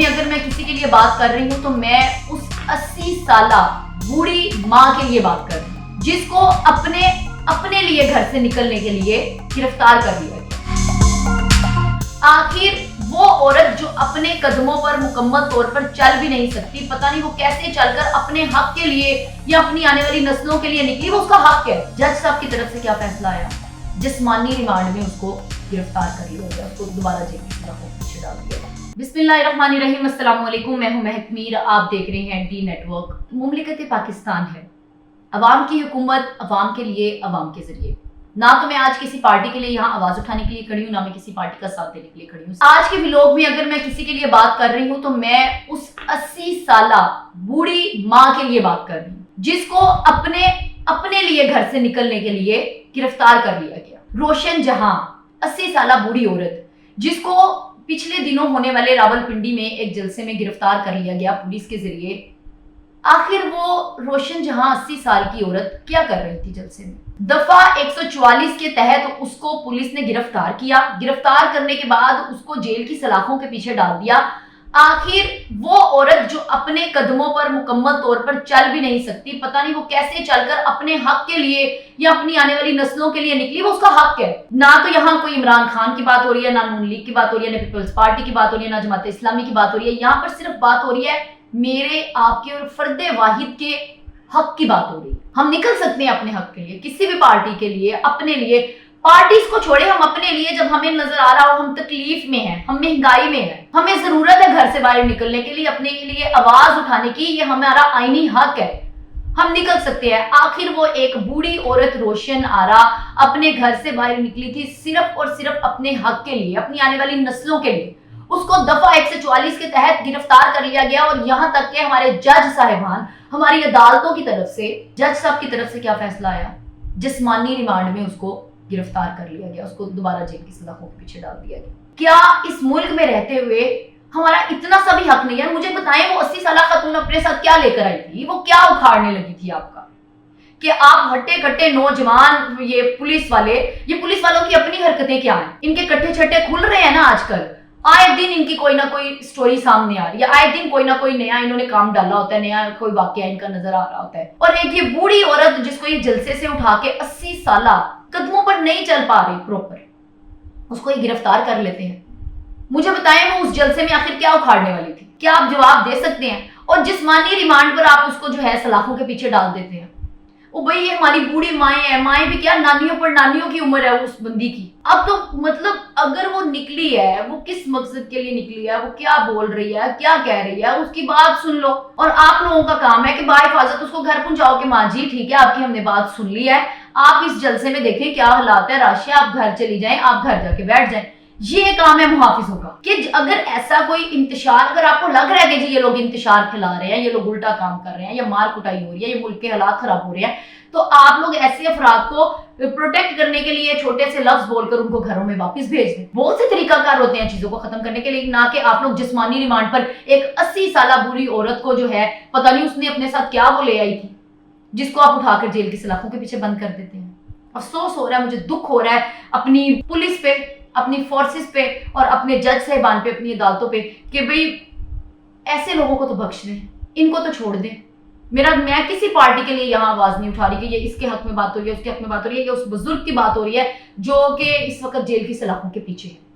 میں اگر میں کسی کے لیے بات کر رہی ہوں تو میں اس 80 سالہ بوڑھی ماں کے لیے بات کر رہی ہوں جس کو اپنے لیے گھر سے نکلنے کے لیے گرفتار کر لیا گیا۔ آخر وہ عورت جو اپنے قدموں پر مکمل طور پر چل بھی نہیں سکتی، پتہ نہیں وہ کیسے چل کر اپنے حق کے لیے یا اپنی آنے والی نسلوں کے لیے نکلی، وہ اس کا حق ہے۔ جج صاحب کی طرف سے کیا فیصلہ آیا؟ جسمانی ریمانڈ میں اس کو گرفتار کر لیا گیا، اس کو دوبارہ جیل کی سلاخوں کے پیچھے ڈال دیا گیا۔ بسم اللہ الرحمن الرحیم، السلام علیکم، میں ہوں مہک میر، آپ دیکھ رہے ہیں ڈی نیٹ ورک۔ مملکت پاکستان ہے، عوام کی حکومت، عوام کے لیے، عوام کے ذریعے۔ نہ تو میں آج کسی پارٹی کے لیے یہاں آواز اٹھانے کے لیے کھڑی ہوں، نہ میں کسی پارٹی کا ساتھ دینے کے لیے کھڑی ہوں۔ آج کے ولاگ میں اگر میں کسی کے لیے بات کر رہی ہوں تو میں اس 80 سالہ بوڑھی ماں کے لیے بات کر رہی ہوں جس کو اپنے لیے گھر سے نکلنے کے لیے گرفتار کر لیا گیا۔ روشن جہاں 80 سالہ بوڑھی عورت جس کو پچھلے دنوں ہونے والے راولپنڈی میں ایک جلسے میں گرفتار کر لیا گیا پولیس کے ذریعے۔ آخر وہ روشن جہاں 80 سال کی عورت کیا کر رہی تھی جلسے میں؟ دفعہ 144 کے تحت اس کو پولیس نے گرفتار کیا۔ گرفتار کرنے کے بعد اس کو جیل کی سلاخوں کے پیچھے ڈال دیا۔ آخر وہ عورت جو اپنے قدموں پر مکمل طور پر چل بھی نہیں سکتی، پتہ نہیں وہ کیسے چل کر اپنے حق کے لیے یا اپنی آنے والی نسلوں کے لیے نکلی، وہ اس کا حق ہے۔ نہ تو یہاں کوئی عمران خان کی بات ہو رہی ہے، نہ نون لیگ کی بات ہو رہی ہے، نہ پیپلز پارٹی کی بات ہو رہی ہے، نہ جماعت اسلامی کی بات ہو رہی ہے۔ یہاں پر صرف بات ہو رہی ہے میرے، آپ کے اور فرد واحد کے حق کی بات ہو رہی ہے۔ ہم نکل سکتے ہیں اپنے حق کے لیے، کسی بھی پارٹی کے لیے، اپنے لیے۔ پارٹیز کو چھوڑے، ہم اپنے لیے جب ہمیں نظر آ رہا ہو ہم تکلیف میں ہیں، ہم مہنگائی میں ہیں، ہمیں ضرورت ہے گھر سے باہر نکلنے کے لیے، اپنے لیے آواز اٹھانے کی، یہ ہمارا آئینی حق ہے، ہم نکل سکتے ہیں۔ آخر وہ ایک بوڑھی عورت روشن آرا اپنے گھر سے باہر نکلی تھی صرف اور صرف اپنے حق کے لیے، اپنی آنے والی نسلوں کے لیے۔ اس کو دفعہ 144 کے تحت گرفتار کر لیا گیا، اور یہاں تک کہ ہمارے جج صاحبان، ہماری عدالتوں کی طرف سے، جج صاحب کی طرف سے کیا فیصلہ آیا؟ جسمانی ریمانڈ میں اس کو گرفتار کر لیا گیا، اس کو دوبارہ جیل کی سلاخوں کے پیچھے ڈال دیا گیا۔ کیا اس ملک میں رہتے ہوئے ہمارا اتنا سا بھی حق نہیں ہے؟ مجھے بتائیں وہ 80 سالہ خاتون اپنے ساتھ کیا لے کر آئی تھی؟ وہ کیا اکھاڑنے لگی تھی آپ کا کہ آپ ہٹے کٹے نوجوان، یہ پولیس والوں کی اپنی حرکتیں کیا ہیں؟ ان کے کٹھے چھٹے کھل رہے ہیں نا آج کل، آئے دن ان کی کوئی نہ کوئی سٹوری سامنے آ رہی ہے، آئے دن کوئی نہ کوئی نیا انہوں نے کام ڈالا ہوتا ہے، نیا کوئی واقعہ ان کا نظر آ رہا ہوتا ہے۔ اور ایک یہ بوڑھی عورت جس کو یہ جلسے سے اٹھا کے 80 سالہ قدموں پر نہیں چل پا رہی پروپر، اس کو یہ گرفتار کر لیتے ہیں۔ مجھے بتائیں وہ اس جلسے میں آخر کیا اکھاڑنے والی تھی؟ کیا آپ جواب دے سکتے ہیں؟ اور جسمانی ریمانڈ پر آپ اس کو جو ہے سلاخوں کے پیچھے ڈال دیتے ہیں۔ وہ بھئی یہ ہماری بوڑھی مائیں ہیں، مائیں بھی کیا، نانیوں پر نانیوں کی عمر ہے اس بندی کی۔ اب تو مطلب اگر وہ نکلی ہے، وہ کس مقصد کے لیے نکلی ہے، وہ کیا بول رہی ہے، کیا کہہ رہی ہے، اس کی بات سن لو۔ اور آپ لوگوں کا کام ہے کہ باحفاظت اس کو گھر پہنچاؤ کہ ماں جی ٹھیک ہے، آپ کی ہم نے بات سن لی ہے، آپ اس جلسے میں دیکھیں کیا حالات ہے، راشیہ آپ گھر چلی جائیں، آپ گھر جا کے بیٹھ جائیں۔ یہ کام ہے محافظوں کا کہ اگر ایسا کوئی انتشار، اگر آپ کو لگ رہا ہے کہ جی یہ لوگ انتشار پھیلا رہے ہیں، یہ لوگ الٹا کام کر رہے ہیں، یا مار کٹائی ہو رہی ہے، یہ ملک کے حالات خراب ہو رہے ہیں، تو آپ لوگ ایسے افراد کو پروٹیکٹ کرنے کے لیے چھوٹے سے لفظ بول کر ان کو گھروں میں واپس بھیج دیں۔ بہت سے طریقہ کار ہوتے ہیں چیزوں کو ختم کرنے کے لیے، نہ کہ آپ لوگ جسمانی ریمانڈ پر ایک 80 سالہ بوڑھی عورت کو جو ہے پتہ نہیں اس نے اپنے ساتھ کیا وہ لے آئی تھی، جس کو آپ اٹھا کر جیل کی سلاخوں کے پیچھے بند کر دیتے ہیں۔ افسوس ہو رہا ہے، مجھے دکھ ہو رہا ہے اپنی پولیس پہ، اپنی فورسز پہ، اور اپنے جج صاحبان پہ، اپنی عدالتوں پہ، کہ بھئی ایسے لوگوں کو تو بخش دیں، ان کو تو چھوڑ دیں۔ میں کسی پارٹی کے لیے یہاں آواز نہیں اٹھا رہی کہ یہ اس کے حق میں بات ہو رہی ہے، اس کے حق میں بات ہو رہی ہے، یا اس بزرگ کی بات ہو رہی ہے جو کہ اس وقت جیل کی سلاخوں کے پیچھے ہے۔